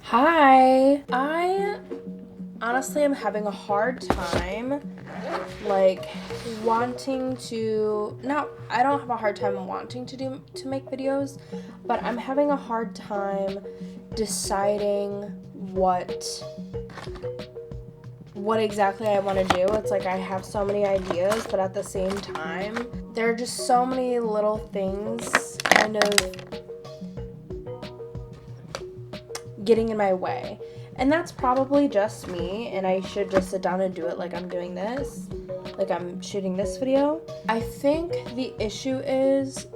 Hi. I honestly am having a hard time like wanting to not I don't have a hard time wanting to make videos, but I'm having a hard time deciding what exactly I want to do. It's like I have so many ideas, but at the same time, there are just so many little things kind of getting in my way. And that's probably just me, and I should just sit down and do it like I'm doing this, like I'm shooting this video. I think the issue is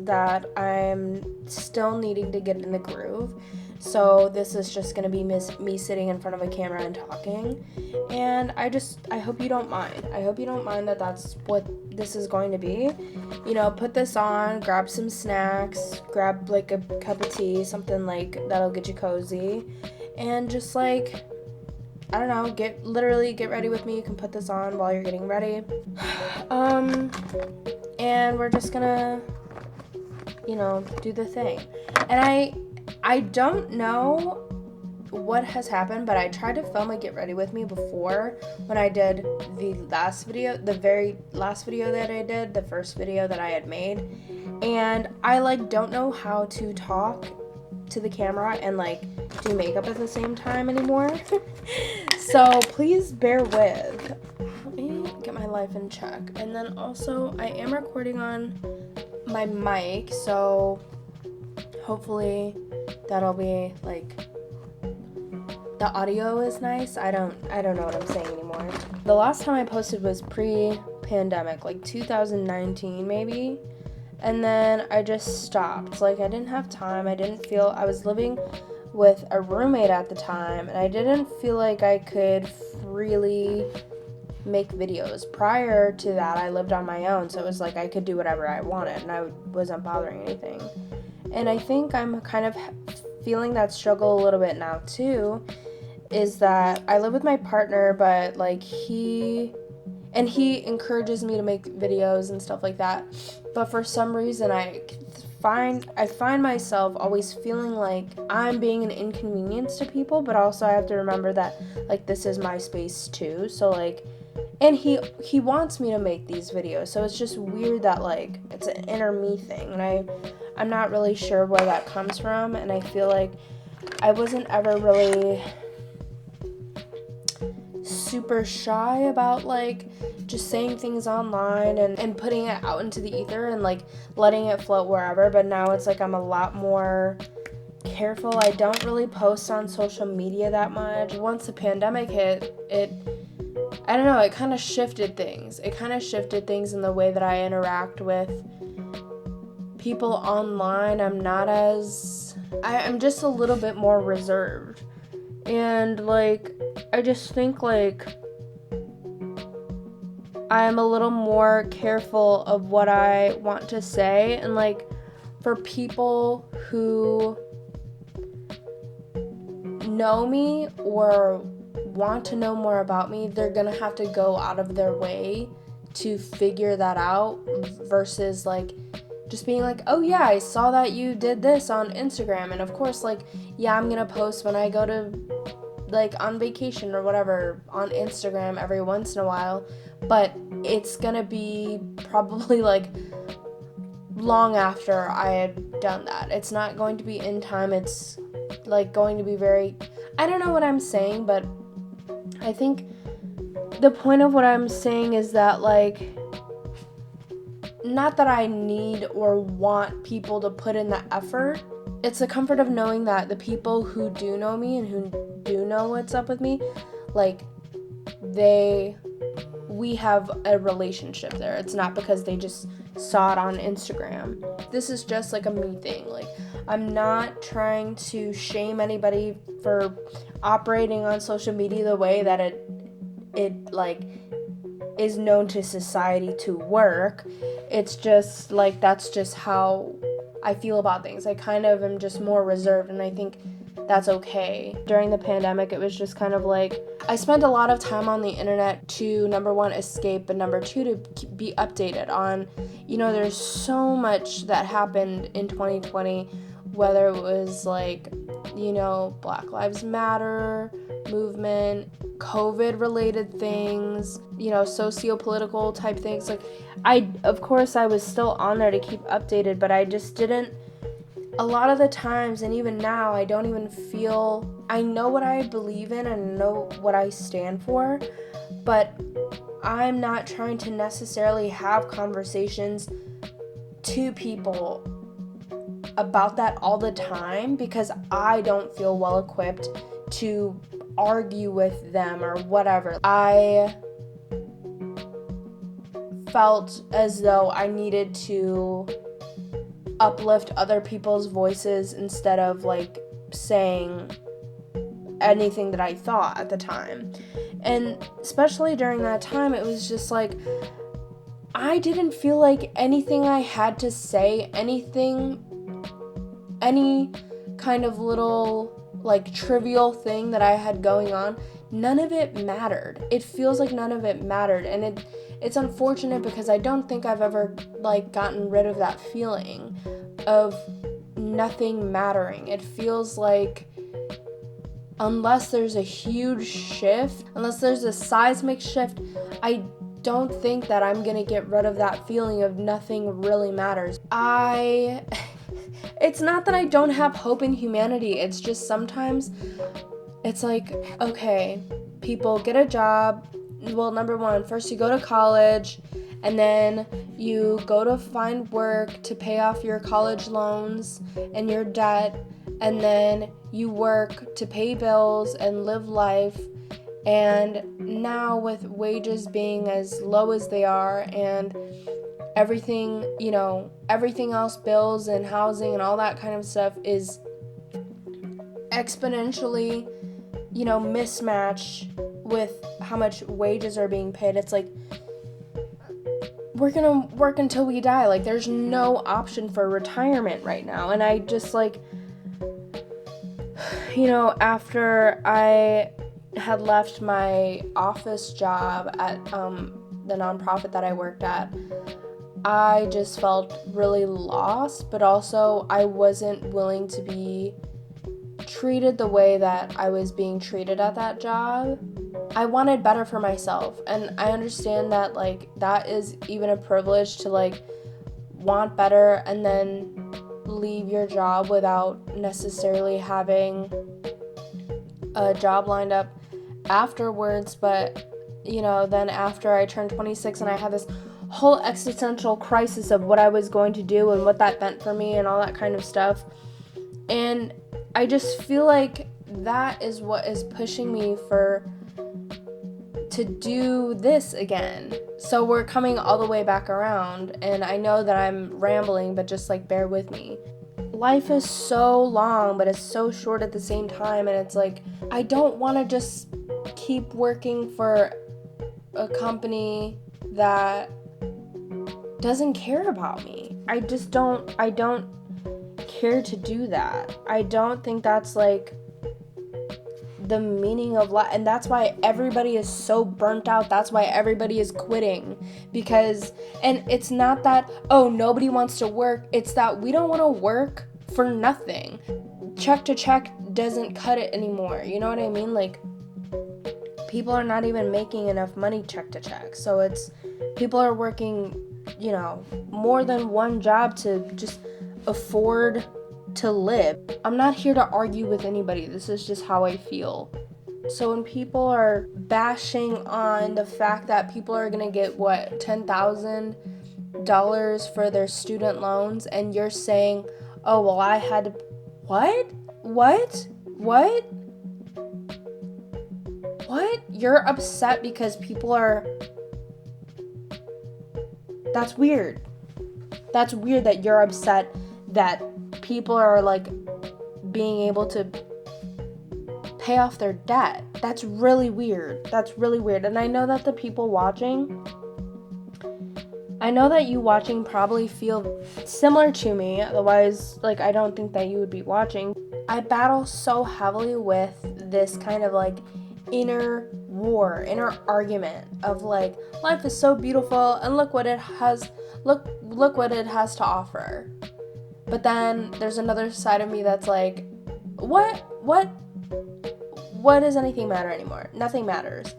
that I'm still needing to get in the groove. So this is just going to be me sitting in front of a camera and talking. And I hope you don't mind. I hope you don't mind that that's what this is going to be. You know, put this on, grab some snacks, grab like a cup of tea, something like that'll get you cozy. And just like, I don't know, get ready with me. You can put this on while you're getting ready. And we're just gonna, do the thing. And I don't know what has happened, but I tried to film a get ready with me before when I did the very last video that I did, the first video that I had made. And I don't know how to talk to the camera and do makeup at the same time anymore. So please bear with. Let me get my life in check. And then also I am recording on my mic, so hopefully that'll be the audio is nice. I don't know what I'm saying anymore. The last time I posted was pre-pandemic, 2019 maybe. And then I just stopped. I didn't have time. I was living with a roommate at the time, and I didn't feel like I could freely make videos. Prior to that, I lived on my own, so it was I could do whatever I wanted, and I wasn't bothering anything. And I think I'm kind of feeling that struggle a little bit now too, is that I live with my partner, but he encourages me to make videos and stuff like that. But for some reason I find myself always feeling like I'm being an inconvenience to people, but also I have to remember that this is my space too. So and he wants me to make these videos. So it's just weird that it's an inner me thing, and I'm not really sure where that comes from, and I feel like I wasn't ever really super shy about just saying things online and putting it out into the ether and letting it float wherever. But now it's I'm a lot more careful. I don't really post on social media that much. Once the pandemic hit, I don't know, it kind of shifted things. It kind of shifted things in the way that I interact with people online. I'm I'm just a little bit more reserved. And I just think I'm a little more careful of what I want to say, and for people who know me or want to know more about me, they're gonna have to go out of their way to figure that out, versus just being oh yeah, I saw that you did this on Instagram, and of course yeah, I'm gonna post when I go to on vacation or whatever on Instagram every once in a while, but it's gonna be probably long after I had done that. It's not going to be in time. It's going to be very, I don't know what I'm saying, but I think the point of what I'm saying is that not that I need or want people to put in the effort. It's the comfort of knowing that the people who do know me and who do know what's up with me, we have a relationship there. It's not because they just saw it on Instagram. This is just a me thing. I'm not trying to shame anybody for operating on social media the way that it is known to society to work. It's just that's just how I feel about things. I kind of am just more reserved, and I think that's okay. During the pandemic, it was just kind of I spent a lot of time on the internet to, number one, escape, and number two, to be updated on, there's so much that happened in 2020 whether it was like, Black Lives Matter movement, COVID related things, socio-political type things. Like, of course I was still on there to keep updated, but I just didn't, a lot of the times, and even now, I don't even feel, I know what I believe in and know what I stand for, but I'm not trying to necessarily have conversations to people about that all the time, because I don't feel well equipped to argue with them or whatever. I felt as though I needed to uplift other people's voices instead of like saying anything that I thought at the time. And especially during that time, it was just like, I didn't feel like anything I had to say, any kind of little like trivial thing that I had going on, none of it mattered. It feels like none of it mattered, and it's unfortunate because I don't think I've ever like gotten rid of that feeling of nothing mattering. It feels like unless there's a huge shift, unless there's a seismic shift, I don't think that I'm gonna get rid of that feeling of nothing really matters. It's not that I don't have hope in humanity, it's just sometimes it's like, okay, people get a job. Well, number one, first you go to college, and then you go to find work to pay off your college loans and your debt, and then you work to pay bills and live life. And now with wages being as low as they are and everything, everything else, bills and housing and all that kind of stuff is exponentially, mismatched with how much wages are being paid. It's like, we're gonna work until we die. Like, there's no option for retirement right now. And I just like, after I had left my office job at the nonprofit that I worked at, I just felt really lost, but also I wasn't willing to be treated the way that I was being treated at that job. I wanted better for myself, and I understand that like that is even a privilege to like want better and then leave your job without necessarily having a job lined up afterwards. But then after I turned 26 and I had this whole existential crisis of what I was going to do and what that meant for me and all that kind of stuff, and I just feel like that is what is pushing me to do this again. So we're coming all the way back around, and I know that I'm rambling, but just like bear with me. Life is so long, but it's so short at the same time, and it's like I don't want to just keep working for a company that doesn't care about me. I don't care to do that. I don't think that's like the meaning of life, and that's why everybody is so burnt out. That's why everybody is quitting, because, and it's not that, oh, nobody wants to work, it's that we don't want to work for nothing. Check to check doesn't cut it anymore, you know what I mean? Like, people are not even making enough money check to check, so it's, people are working, more than one job to just afford to live. I'm not here to argue with anybody. This is just how I feel. So when people are bashing on the fact that people are gonna get $10,000 for their student loans, and you're saying, oh, well, I had to, what? You're upset because people are, that's weird. That's weird that you're upset that people are like being able to pay off their debt. That's really weird. And I know that the people watching, I know that you watching probably feel similar to me. Otherwise, like, I don't think that you would be watching. I battle so heavily with this kind of like inner argument of like, life is so beautiful and look what it has to offer. But then there's another side of me that's like, what does anything matter anymore? Nothing matters.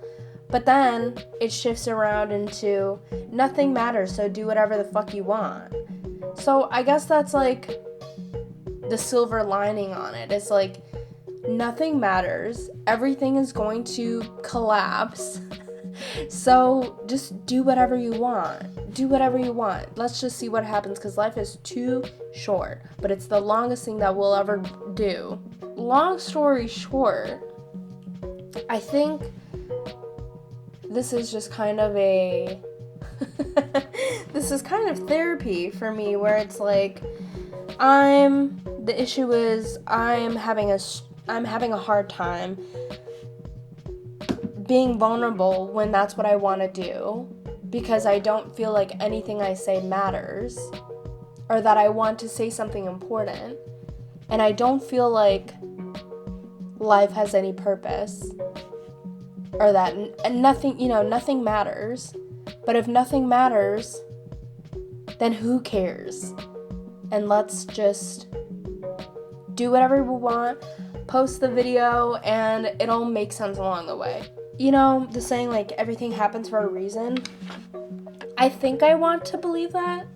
But then it shifts around into nothing matters, so do whatever the fuck you want. So I guess that's like the silver lining on it. It's like nothing matters. Everything is going to collapse. So just do whatever you want. Do whatever you want. Let's just see what happens, because life is too short. But it's the longest thing that we'll ever do. Long story short, I think this is just kind of this is kind of therapy for me, where it's like the issue is I'm having a hard time being vulnerable when that's what I want to do, because I don't feel like anything I say matters, or that I want to say something important, and I don't feel like life has any purpose, or that nothing matters. But if nothing matters, then who cares? And let's just do whatever we want, post the video, and it'll make sense along the way. You know, the saying, like, everything happens for a reason. I think I want to believe that.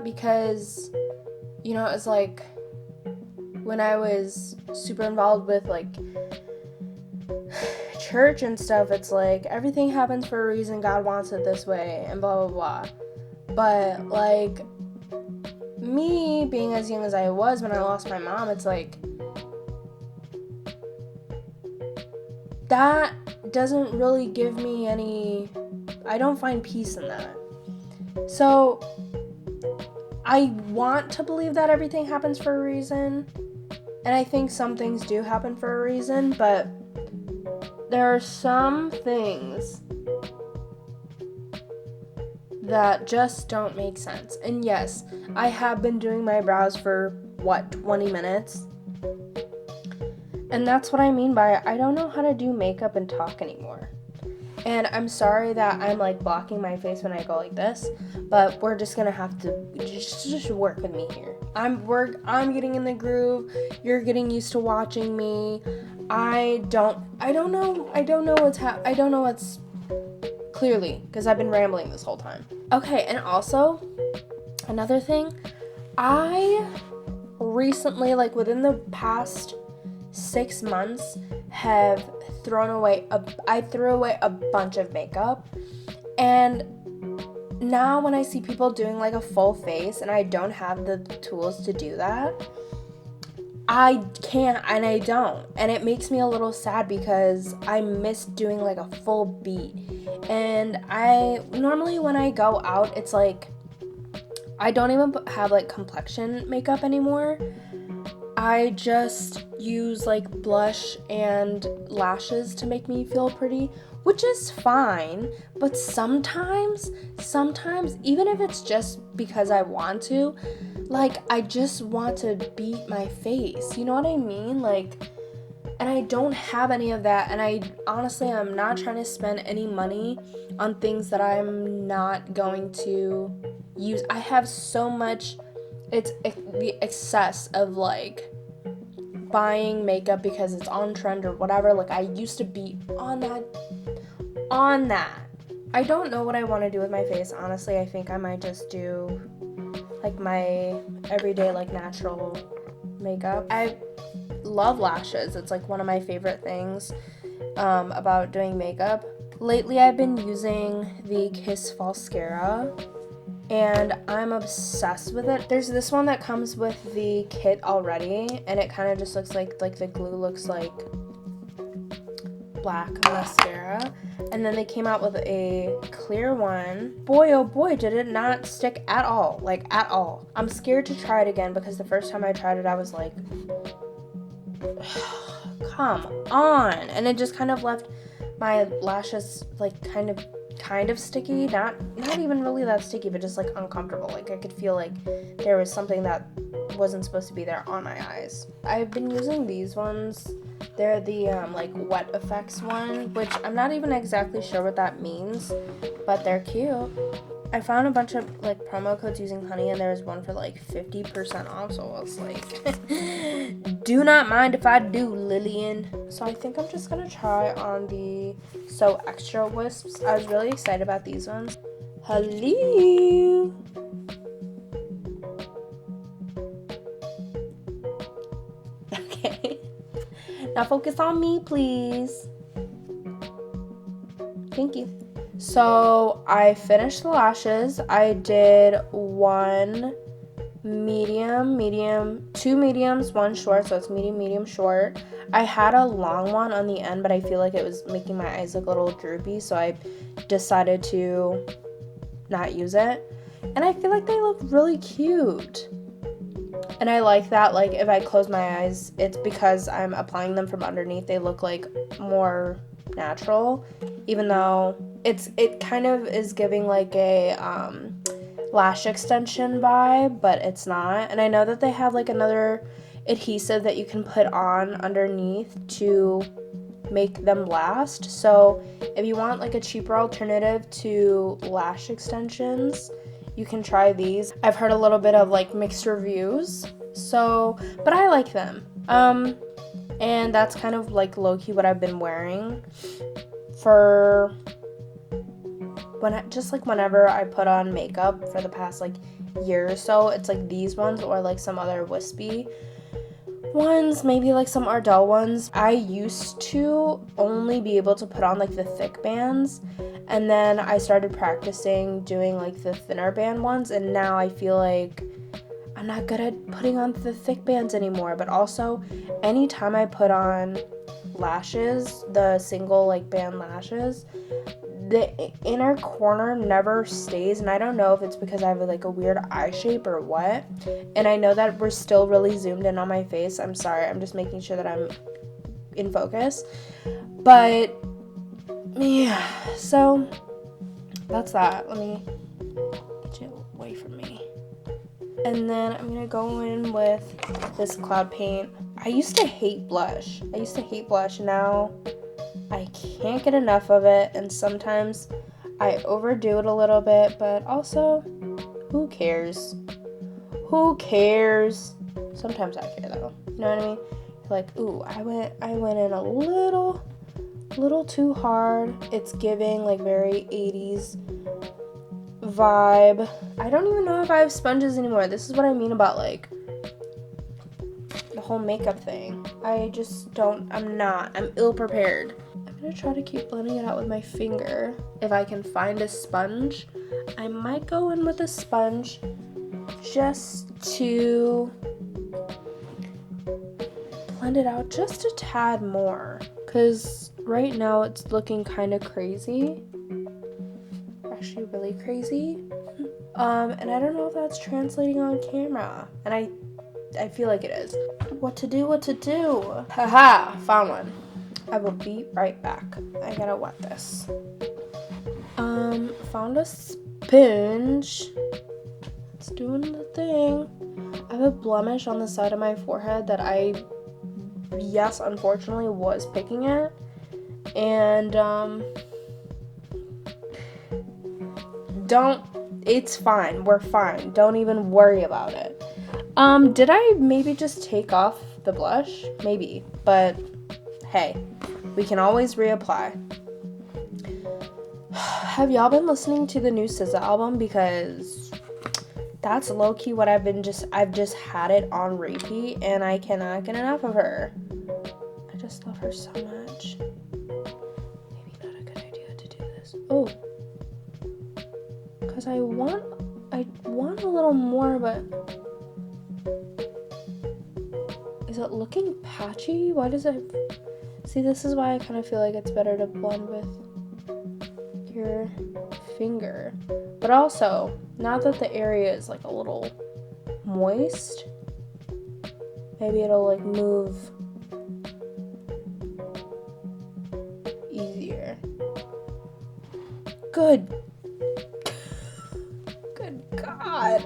Because, you know, it's like when I was super involved with, like, church and stuff, it's like everything happens for a reason, God wants it this way, and blah blah blah. But like me being as young as I was when I lost my mom, it's like that doesn't really give me I don't find peace in that. So I want to believe that everything happens for a reason, and I think some things do happen for a reason, but there are some things that just don't make sense. And yes, I have been doing my brows for 20 minutes. And that's what I mean by I don't know how to do makeup and talk anymore. And I'm sorry that I'm like blocking my face when I go like this, but we're just gonna have to just work with me here. I'm getting in the groove. You're getting used to watching me. I don't know what's clearly, because I've been rambling this whole time. Okay, and also another thing, I recently, like within the past 6 months, have thrown away a bunch of makeup, and now when I see people doing like a full face and I don't have the tools to do that, I can't, and I don't, and it makes me a little sad because I miss doing like a full beat. And I normally, when I go out, it's like I don't even have like complexion makeup anymore. I just use like blush and lashes to make me feel pretty, which is fine, but sometimes, even if it's just because I want to, like, I just want to beat my face, you know what I mean? Like, and I don't have any of that, and I'm not trying to spend any money on things that I'm not going to use. I have so much, it's the excess of, like, buying makeup because it's on trend or whatever. Like, I used to be on that. I don't know what I want to do with my face, honestly. I think I might just do like my everyday, like, natural makeup. I love lashes. It's like one of my favorite things about doing makeup. Lately I've been using the Kiss Falscara, and I'm obsessed with it. There's this one that comes with the kit already, and it kind of just looks like the glue looks like black mascara. And then they came out with a clear one. Boy, oh boy, did it not stick at all. Like, at all. I'm scared to try it again because the first time I tried it, I was like, come on. And it just kind of left my lashes, like, kind of sticky. Not even really that sticky, but just, like, uncomfortable. Like, I could feel like there was something that wasn't supposed to be there on my eyes. I've been using these ones. They're the, like, wet effects one, which I'm not even exactly sure what that means, but they're cute. I found a bunch of like promo codes using Honey, and there was one for like 50% off, so I was like, do not mind if I do, Lillian. So I think I'm just gonna try on the So Extra wisps. I was really excited about these ones. Hello. Okay. Now focus on me, please. Thank you. So I finished the lashes. I did one medium, two mediums, one short, so it's medium, short. I had a long one on the end, but I feel like it was making my eyes look a little droopy, so I decided to not use it. And I feel like they look really cute. And I like that, like, if I close my eyes, it's because I'm applying them from underneath. They look, like, more natural, even though it kind of is giving, like, a lash extension vibe, but it's not. And I know that they have, like, another adhesive that you can put on underneath to make them last. So if you want, like, a cheaper alternative to lash extensions, you can try these. I've heard a little bit of like mixed reviews, so, but I like them. And that's kind of like low-key what I've been wearing for whenever I put on makeup for the past like year or so. It's like these ones or like some other wispy ones, maybe like some Ardell ones. I used to only be able to put on like the thick bands, and then I started practicing doing like the thinner band ones, and now I feel like I'm not good at putting on the thick bands anymore. But also, anytime I put on lashes, the single like band lashes, the inner corner never stays, and I don't know if it's because I have like a weird eye shape or what. And I know that we're still really zoomed in on my face. I'm sorry, I'm just making sure that I'm in focus. But yeah, so that's that. Let me get you away from me. And then I'm gonna go in with this cloud paint. I used to hate blush. Now I can't get enough of it, and sometimes I overdo it a little bit, but also, who cares? Sometimes I care though, you know what I mean? Like, ooh, I went in a little too hard. It's giving like very 80s vibe. I don't even know if I have sponges anymore. This is what I mean about like the whole makeup thing. I'm ill prepared. I'm gonna try to keep blending it out with my finger. If I can find a sponge, I might go in with a sponge just to blend it out just a tad more, because right now it's looking kind of crazy. Actually really crazy. And I don't know if that's translating on camera, and I feel like it is. What to do? Haha, found one. I will be right back. I gotta wet this. Found a sponge. It's doing the thing. I have a blemish on the side of my forehead that unfortunately was picking at. And, it's fine. We're fine. Don't even worry about it. Did I maybe just take off the blush? Maybe, but hey, we can always reapply. Have y'all been listening to the new SZA album? Because that's low-key what I've just had it on repeat, and I cannot get enough of her. I just love her so much. Maybe not a good idea to do this. Oh, because I want a little more, but is it looking patchy? Why does it... See, this is why I kind of feel like it's better to blend with your finger. But also, now that the area is like a little moist, maybe it'll like move easier. Good God.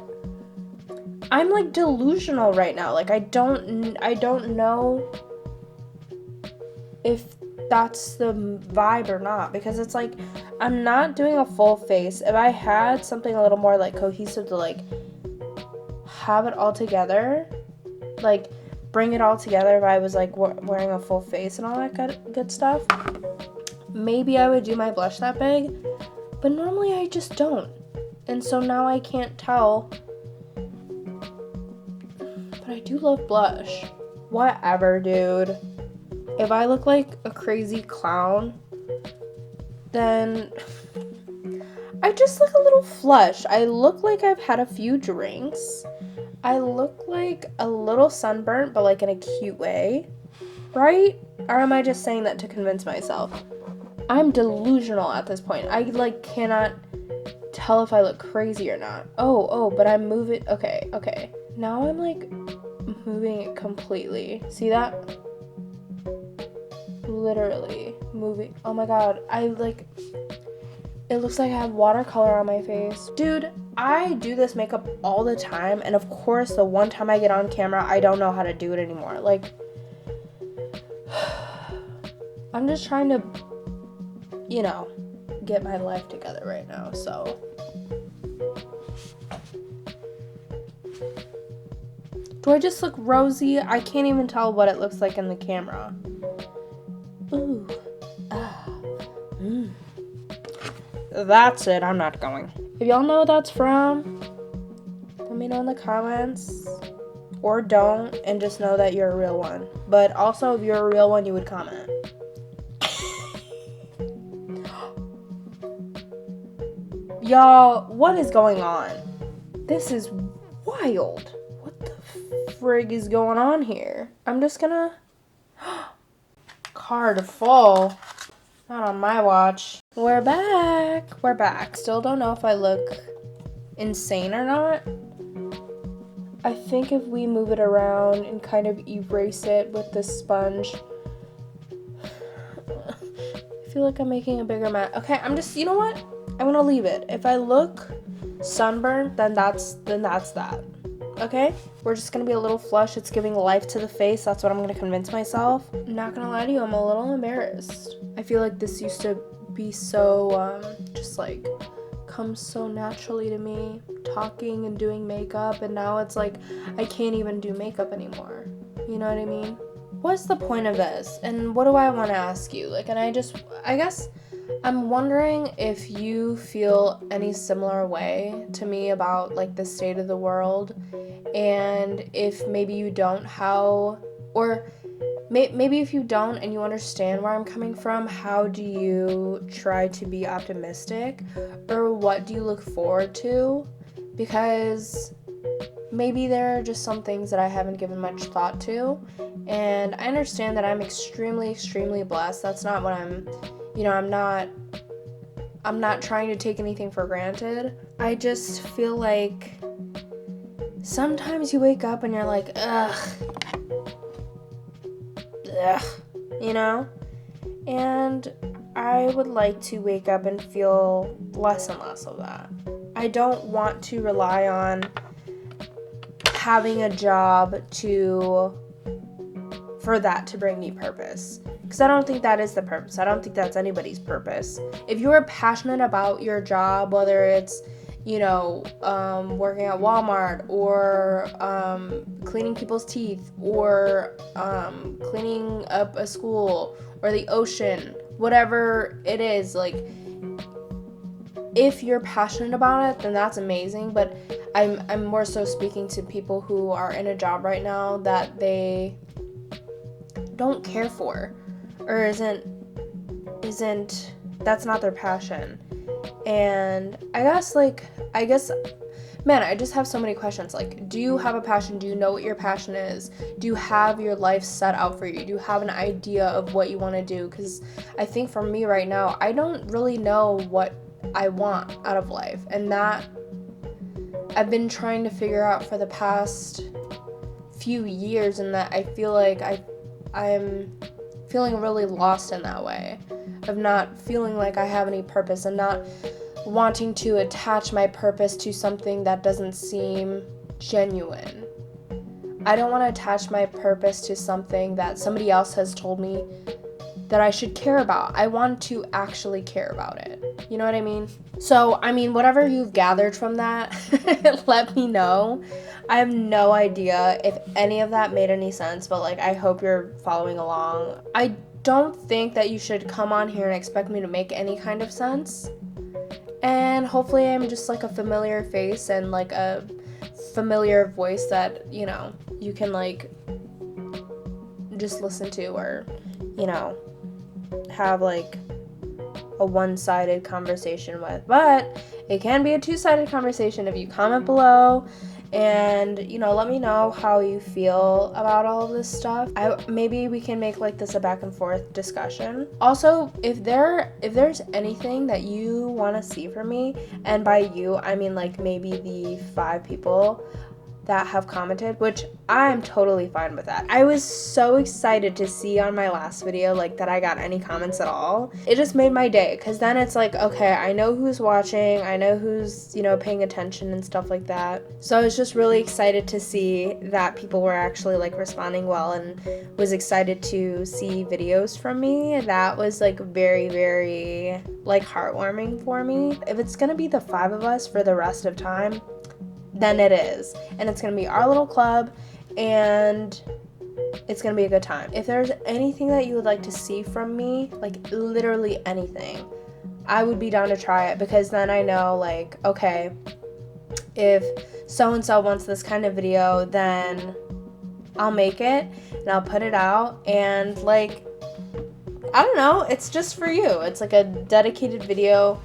I'm like delusional right now. Like I don't know if that's the vibe or not, because it's like I'm not doing a full face. If I had something a little more like cohesive to like have it all together, like bring it all together, if I was like wearing a full face and all that good stuff, maybe I would do my blush that big, but normally I just don't. And so now I can't tell, but I do love blush. Whatever, dude. If I look like a crazy clown, then I just look a little flushed. I look like I've had a few drinks. I look like a little sunburnt, but like in a cute way, right? Or am I just saying that to convince myself? I'm delusional at this point. I like cannot tell if I look crazy or not. Oh, but I'm moving. Okay. Now I'm like moving it completely. See that? Literally moving. Oh my god. It looks like I have watercolor on my face. Dude, I do this makeup all the time, and of course the one time I get on camera, I don't know how to do it anymore. Like, I'm just trying to, get my life together right now, so. Do I just look rosy? I can't even tell what it looks like in the camera. Ooh. That's it. I'm not going. If y'all know what that's from, let me know in the comments. Or don't, and just know that you're a real one. But also, if you're a real one, you would comment. Y'all, what is going on? This is wild. What the frig is going on here? I'm just gonna... Card full. Not on my watch. We're back. Still don't know if I look insane or not. I think if we move it around and kind of erase it with this sponge. I feel like I'm making a bigger mess. Okay, you know what? I'm gonna leave it. If I look sunburned, then that's that. Okay? We're just gonna be a little flush. It's giving life to the face. That's what I'm gonna convince myself. I'm not gonna lie to you, I'm a little embarrassed. I feel like this used to be so, just like, comes so naturally to me, talking and doing makeup, and now it's like, I can't even do makeup anymore. You know what I mean? What's the point of this? And what do I want to ask you? Like, and I guess I'm wondering if you feel any similar way to me about, like, the state of the world, and if maybe you don't, maybe if you don't and you understand where I'm coming from, how do you try to be optimistic, or what do you look forward to? Because maybe there are just some things that I haven't given much thought to, and I understand that I'm extremely, extremely blessed. That's not what I'm not trying to take anything for granted. I just feel like sometimes you wake up and you're like, ugh, and I would like to wake up and feel less and less of that. I don't want to rely on having a job for that to bring me purpose, because I don't think that is the purpose. I don't think that's anybody's purpose. If you're passionate about your job, whether it's working at Walmart, or cleaning people's teeth, or cleaning up a school, or the ocean, whatever it is, like, if you're passionate about it, then that's amazing. But I'm more so speaking to people who are in a job right now that they don't care for, or isn't that's not their passion. And I guess, man, I just have so many questions. Like, do you have a passion? Do you know what your passion is? Do you have your life set out for you? Do you have an idea of what you want to do? Because I think for me right now, I don't really know what I want out of life. And that I've been trying to figure out for the past few years, and that I feel like I'm feeling really lost in that way, of not feeling like I have any purpose, and not wanting to attach my purpose to something that doesn't seem genuine. I don't want to attach my purpose to something that somebody else has told me that I should care about. I want to actually care about it. You know what I mean? So, I mean, whatever you've gathered from that, let me know. I have no idea if any of that made any sense, but like, I hope you're following along. I don't think that you should come on here and expect me to make any kind of sense. And hopefully I'm just like a familiar face and like a familiar voice that, you know, you can like just listen to, or, you know, have like a one-sided conversation with. But it can be a two-sided conversation if you comment below and, you know, let me know how you feel about all of this stuff. Maybe we can make like this a back and forth discussion. Also, if there's anything that you want to see from me, and by you I mean like maybe the 5 people that have commented, which I'm totally fine with that. I was so excited to see on my last video like that I got any comments at all. It just made my day, because then it's like, okay, I know who's watching, I know who's, you know, paying attention and stuff like that. So I was just really excited to see that people were actually like responding well, and was excited to see videos from me. That was like very, very like heartwarming for me. If it's gonna be the 5 of us for the rest of time, then it is. And it's gonna be our little club, and it's gonna be a good time. If there's anything that you would like to see from me, like literally anything, I would be down to try it, because then I know like, okay, if so-and-so wants this kind of video, then I'll make it and I'll put it out, and like, I don't know, it's just for you. It's like a dedicated video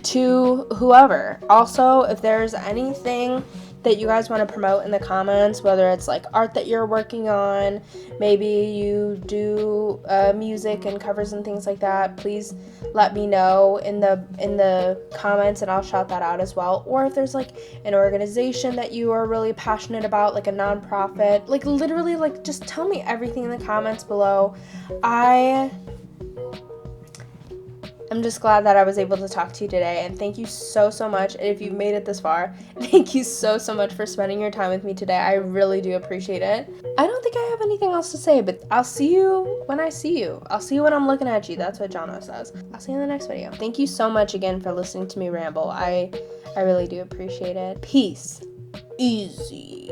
to whoever. Also, if there's anything that you guys want to promote in the comments, whether it's like art that you're working on, maybe you do music and covers and things like that, please let me know in the comments, and I'll shout that out as well. Or if there's like an organization that you are really passionate about, like a nonprofit, like literally like just tell me everything in the comments below. I'm just glad that I was able to talk to you today, and thank you so much. If you've made it this far, thank you so much for spending your time with me today. I really do appreciate it. I don't think I have anything else to say, but I'll see you when I see you. I'll see you when I'm looking at you. That's what Jono says. I'll see you in the next video. Thank you so much again for listening to me ramble. I really do appreciate it. Peace. Easy.